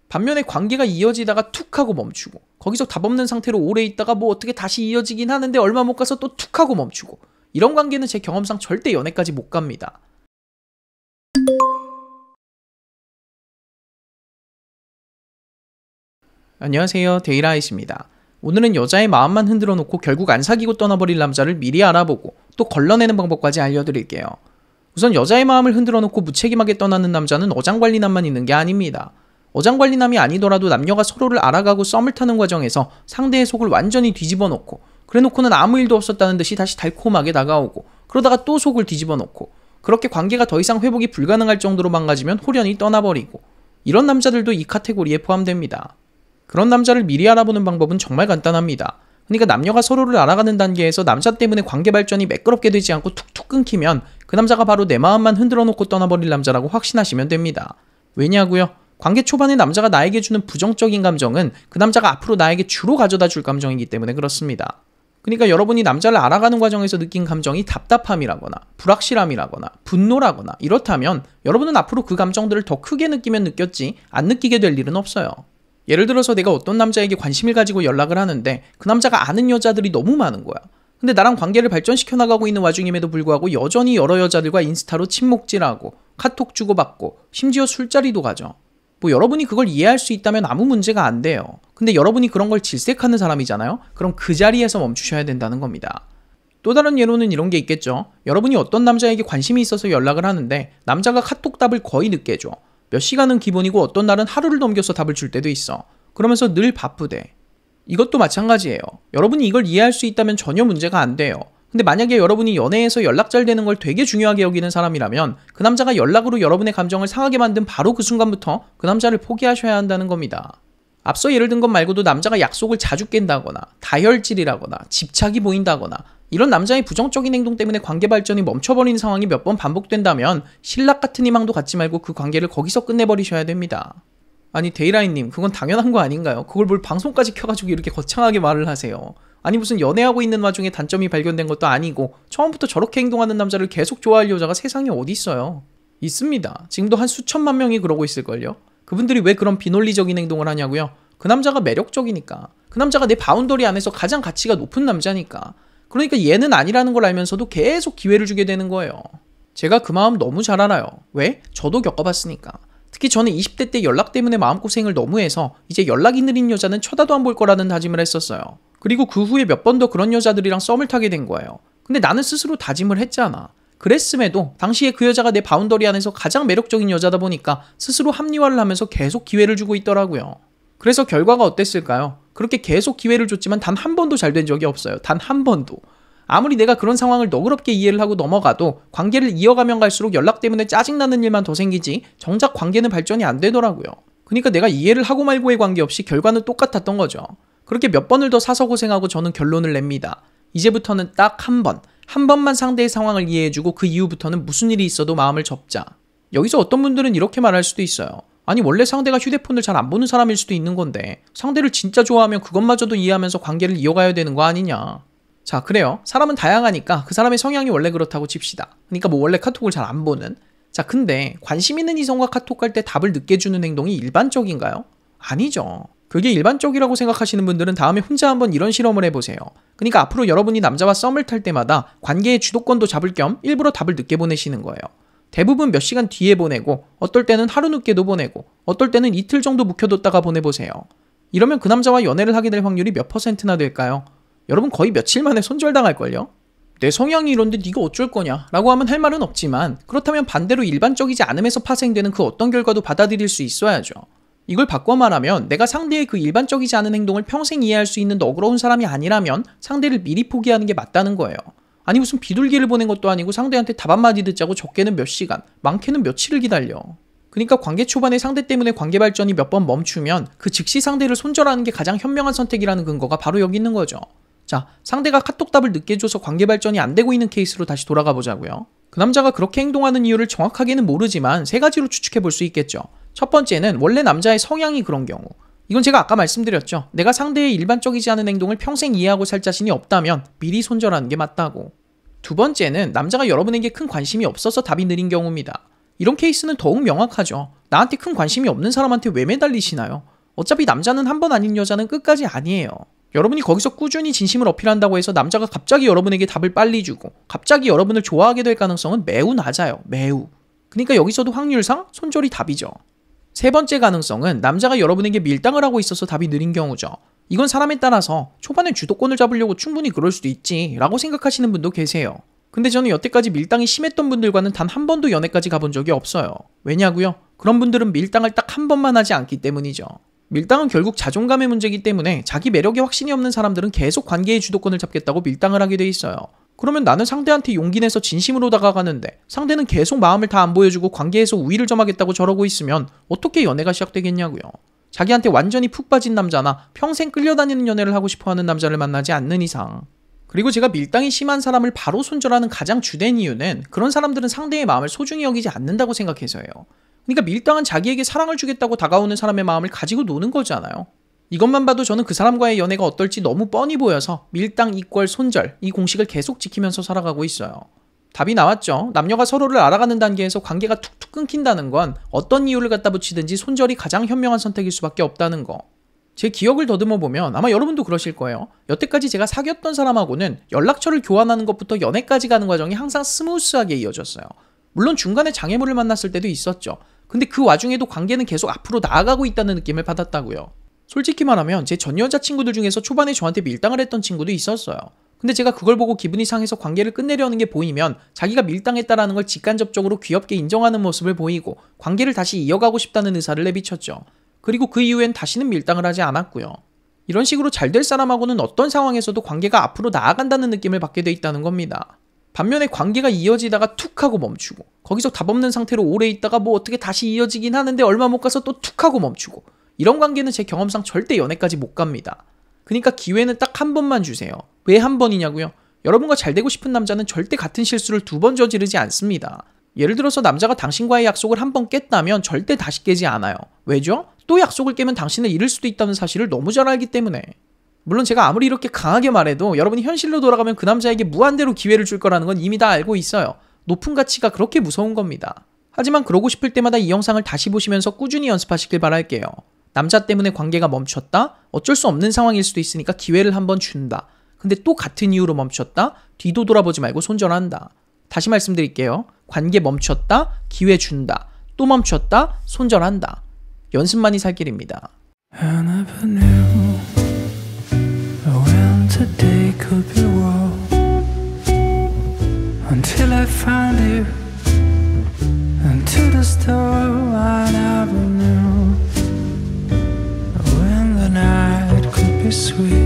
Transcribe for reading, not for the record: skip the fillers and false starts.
반면에 관계가 이어지다가 툭 하고 멈추고, 거기서 답 없는 상태로 오래 있다가 뭐 어떻게 다시 이어지긴 하는데 얼마 못 가서 또 툭 하고 멈추고, 이런 관계는 제 경험상 절대 연애까지 못 갑니다. 안녕하세요, 데이라이스입니다. 오늘은 여자의 마음만 흔들어 놓고 결국 안 사귀고 떠나버릴 남자를 미리 알아보고 또 걸러내는 방법까지 알려드릴게요. 우선 여자의 마음을 흔들어 놓고 무책임하게 떠나는 남자는 어장관리남만 있는 게 아닙니다. 어장관리남이 아니더라도 남녀가 서로를 알아가고 썸을 타는 과정에서 상대의 속을 완전히 뒤집어 놓고, 그래 놓고는 아무 일도 없었다는 듯이 다시 달콤하게 다가오고, 그러다가 또 속을 뒤집어 놓고, 그렇게 관계가 더 이상 회복이 불가능할 정도로 망가지면 홀연히 떠나버리고, 이런 남자들도 이 카테고리에 포함됩니다. 그런 남자를 미리 알아보는 방법은 정말 간단합니다. 그러니까 남녀가 서로를 알아가는 단계에서 남자 때문에 관계 발전이 매끄럽게 되지 않고 툭툭 끊기면 그 남자가 바로 내 마음만 흔들어 놓고 떠나버릴 남자라고 확신하시면 됩니다. 왜냐고요? 관계 초반에 남자가 나에게 주는 부정적인 감정은 그 남자가 앞으로 나에게 주로 가져다 줄 감정이기 때문에 그렇습니다. 그러니까 여러분이 남자를 알아가는 과정에서 느낀 감정이 답답함이라거나 불확실함이라거나 분노라거나 이렇다면 여러분은 앞으로 그 감정들을 더 크게 느끼면 느꼈지 안 느끼게 될 일은 없어요. 예를 들어서 내가 어떤 남자에게 관심을 가지고 연락을 하는데 그 남자가 아는 여자들이 너무 많은 거야. 근데 나랑 관계를 발전시켜 나가고 있는 와중임에도 불구하고 여전히 여러 여자들과 인스타로 친목질하고 카톡 주고받고 심지어 술자리도 가죠. 뭐 여러분이 그걸 이해할 수 있다면 아무 문제가 안 돼요. 근데 여러분이 그런 걸 질색하는 사람이잖아요. 그럼 그 자리에서 멈추셔야 된다는 겁니다. 또 다른 예로는 이런 게 있겠죠. 여러분이 어떤 남자에게 관심이 있어서 연락을 하는데 남자가 카톡 답을 거의 늦게 줘. 몇 시간은 기본이고 어떤 날은 하루를 넘겨서 답을 줄 때도 있어. 그러면서 늘 바쁘대. 이것도 마찬가지예요. 여러분이 이걸 이해할 수 있다면 전혀 문제가 안 돼요. 근데 만약에 여러분이 연애에서 연락 잘 되는 걸 되게 중요하게 여기는 사람이라면 그 남자가 연락으로 여러분의 감정을 상하게 만든 바로 그 순간부터 그 남자를 포기하셔야 한다는 겁니다. 앞서 예를 든 것 말고도 남자가 약속을 자주 깬다거나 다혈질이라거나 집착이 보인다거나 이런 남자의 부정적인 행동 때문에 관계 발전이 멈춰버리는 상황이 몇 번 반복된다면 신락 같은 희망도 갖지 말고 그 관계를 거기서 끝내버리셔야 됩니다. 아니 데이라인님, 그건 당연한 거 아닌가요? 그걸 뭘 방송까지 켜가지고 이렇게 거창하게 말을 하세요. 아니 무슨 연애하고 있는 와중에 단점이 발견된 것도 아니고 처음부터 저렇게 행동하는 남자를 계속 좋아할 여자가 세상에 어디 있어요? 있습니다. 지금도 한 수천만 명이 그러고 있을걸요? 그분들이 왜 그런 비논리적인 행동을 하냐고요? 그 남자가 매력적이니까. 그 남자가 내 바운더리 안에서 가장 가치가 높은 남자니까. 그러니까 얘는 아니라는 걸 알면서도 계속 기회를 주게 되는 거예요. 제가 그 마음 너무 잘 알아요. 왜? 저도 겪어봤으니까. 특히 저는 20대 때 연락 때문에 마음고생을 너무 해서 이제 연락이 느린 여자는 쳐다도 안 볼 거라는 다짐을 했었어요. 그리고 그 후에 몇 번 더 그런 여자들이랑 썸을 타게 된 거예요. 근데 나는 스스로 다짐을 했잖아. 그랬음에도 당시에 그 여자가 내 바운더리 안에서 가장 매력적인 여자다 보니까 스스로 합리화를 하면서 계속 기회를 주고 있더라고요. 그래서 결과가 어땠을까요? 그렇게 계속 기회를 줬지만 단 한 번도 잘 된 적이 없어요. 단 한 번도. 아무리 내가 그런 상황을 너그럽게 이해를 하고 넘어가도 관계를 이어가면 갈수록 연락 때문에 짜증나는 일만 더 생기지 정작 관계는 발전이 안 되더라고요. 그러니까 내가 이해를 하고 말고의 관계없이 결과는 똑같았던 거죠. 그렇게 몇 번을 더 사서 고생하고 저는 결론을 냅니다. 이제부터는 딱 한 번만 상대의 상황을 이해해주고 그 이후부터는 무슨 일이 있어도 마음을 접자. 여기서 어떤 분들은 이렇게 말할 수도 있어요. 아니 원래 상대가 휴대폰을 잘 안 보는 사람일 수도 있는 건데 상대를 진짜 좋아하면 그것마저도 이해하면서 관계를 이어가야 되는 거 아니냐. 자, 그래요. 사람은 다양하니까 그 사람의 성향이 원래 그렇다고 칩시다. 그러니까 뭐 원래 카톡을 잘 안 보는. 자, 근데 관심 있는 이성과 카톡할 때 답을 늦게 주는 행동이 일반적인가요? 아니죠. 그게 일반적이라고 생각하시는 분들은 다음에 혼자 한번 이런 실험을 해보세요. 그러니까 앞으로 여러분이 남자와 썸을 탈 때마다 관계의 주도권도 잡을 겸 일부러 답을 늦게 보내시는 거예요. 대부분 몇 시간 뒤에 보내고 어떨 때는 하루 늦게도 보내고 어떨 때는 이틀 정도 묵혀뒀다가 보내보세요. 이러면 그 남자와 연애를 하게 될 확률이 몇 %나 될까요? 여러분 거의 며칠 만에 손절당할걸요? 내 성향이 이런데 네가 어쩔 거냐 라고 하면 할 말은 없지만 그렇다면 반대로 일반적이지 않음에서 파생되는 그 어떤 결과도 받아들일 수 있어야죠. 이걸 바꿔 말하면 내가 상대의 그 일반적이지 않은 행동을 평생 이해할 수 있는 너그러운 사람이 아니라면 상대를 미리 포기하는 게 맞다는 거예요. 아니 무슨 비둘기를 보낸 것도 아니고 상대한테 답 한마디 듣자고 적게는 몇 시간, 많게는 며칠을 기다려. 그러니까 관계 초반에 상대 때문에 관계 발전이 몇 번 멈추면 그 즉시 상대를 손절하는 게 가장 현명한 선택이라는 근거가 바로 여기 있는 거죠. 자, 상대가 카톡 답을 늦게 줘서 관계 발전이 안 되고 있는 케이스로 다시 돌아가 보자고요. 그 남자가 그렇게 행동하는 이유를 정확하게는 모르지만 세 가지로 추측해 볼 수 있겠죠. 첫 번째는 원래 남자의 성향이 그런 경우. 이건 제가 아까 말씀드렸죠. 내가 상대의 일반적이지 않은 행동을 평생 이해하고 살 자신이 없다면 미리 손절하는 게 맞다고. 두 번째는 남자가 여러분에게 큰 관심이 없어서 답이 느린 경우입니다. 이런 케이스는 더욱 명확하죠. 나한테 큰 관심이 없는 사람한테 왜 매달리시나요? 어차피 남자는 한 번 아닌 여자는 끝까지 아니에요. 여러분이 거기서 꾸준히 진심을 어필한다고 해서 남자가 갑자기 여러분에게 답을 빨리 주고 갑자기 여러분을 좋아하게 될 가능성은 매우 낮아요. 매우. 그러니까 여기서도 확률상 손절이 답이죠. 세 번째 가능성은 남자가 여러분에게 밀당을 하고 있어서 답이 느린 경우죠. 이건 사람에 따라서 초반에 주도권을 잡으려고 충분히 그럴 수도 있지 라고 생각하시는 분도 계세요. 근데 저는 여태까지 밀당이 심했던 분들과는 단 한 번도 연애까지 가본 적이 없어요. 왜냐고요? 그런 분들은 밀당을 딱 한 번만 하지 않기 때문이죠. 밀당은 결국 자존감의 문제이기 때문에 자기 매력에 확신이 없는 사람들은 계속 관계의 주도권을 잡겠다고 밀당을 하게 돼 있어요. 그러면 나는 상대한테 용기 내서 진심으로 다가가는데 상대는 계속 마음을 다 안 보여주고 관계에서 우위를 점하겠다고 저러고 있으면 어떻게 연애가 시작되겠냐고요. 자기한테 완전히 푹 빠진 남자나 평생 끌려다니는 연애를 하고 싶어하는 남자를 만나지 않는 이상. 그리고 제가 밀당이 심한 사람을 바로 손절하는 가장 주된 이유는 그런 사람들은 상대의 마음을 소중히 여기지 않는다고 생각해서예요. 그러니까 밀당은 자기에게 사랑을 주겠다고 다가오는 사람의 마음을 가지고 노는 거잖아요. 이것만 봐도 저는 그 사람과의 연애가 어떨지 너무 뻔히 보여서 밀당 이퀄 손절 이 공식을 계속 지키면서 살아가고 있어요. 답이 나왔죠. 남녀가 서로를 알아가는 단계에서 관계가 툭툭 끊긴다는 건 어떤 이유를 갖다 붙이든지 손절이 가장 현명한 선택일 수밖에 없다는 거. 제 기억을 더듬어 보면 아마 여러분도 그러실 거예요. 여태까지 제가 사귀었던 사람하고는 연락처를 교환하는 것부터 연애까지 가는 과정이 항상 스무스하게 이어졌어요. 물론 중간에 장애물을 만났을 때도 있었죠. 근데 그 와중에도 관계는 계속 앞으로 나아가고 있다는 느낌을 받았다고요. 솔직히 말하면 제 전 여자친구들 중에서 초반에 저한테 밀당을 했던 친구도 있었어요. 근데 제가 그걸 보고 기분이 상해서 관계를 끝내려는 게 보이면 자기가 밀당했다라는 걸 직간접적으로 귀엽게 인정하는 모습을 보이고 관계를 다시 이어가고 싶다는 의사를 내비쳤죠. 그리고 그 이후엔 다시는 밀당을 하지 않았고요. 이런 식으로 잘 될 사람하고는 어떤 상황에서도 관계가 앞으로 나아간다는 느낌을 받게 돼 있다는 겁니다. 반면에 관계가 이어지다가 툭 하고 멈추고 거기서 답 없는 상태로 오래 있다가 뭐 어떻게 다시 이어지긴 하는데 얼마 못 가서 또 툭 하고 멈추고 이런 관계는 제 경험상 절대 연애까지 못 갑니다. 그러니까 기회는 딱 한 번만 주세요. 왜 한 번이냐고요? 여러분과 잘 되고 싶은 남자는 절대 같은 실수를 두 번 저지르지 않습니다. 예를 들어서 남자가 당신과의 약속을 한 번 깼다면 절대 다시 깨지 않아요. 왜죠? 또 약속을 깨면 당신을 잃을 수도 있다는 사실을 너무 잘 알기 때문에. 물론 제가 아무리 이렇게 강하게 말해도 여러분이 현실로 돌아가면 그 남자에게 무한대로 기회를 줄 거라는 건 이미 다 알고 있어요. 높은 가치가 그렇게 무서운 겁니다. 하지만 그러고 싶을 때마다 이 영상을 다시 보시면서 꾸준히 연습하시길 바랄게요. 남자 때문에 관계가 멈췄다? 어쩔 수 없는 상황일 수도 있으니까 기회를 한번 준다. 근데 또 같은 이유로 멈췄다? 뒤도 돌아보지 말고 손절한다. 다시 말씀드릴게요. 관계 멈췄다? 기회 준다. 또 멈췄다? 손절한다. 연습만이 살 길입니다. I never knew when today could be wrong until I found you into the store. I never knew when the night could be sweet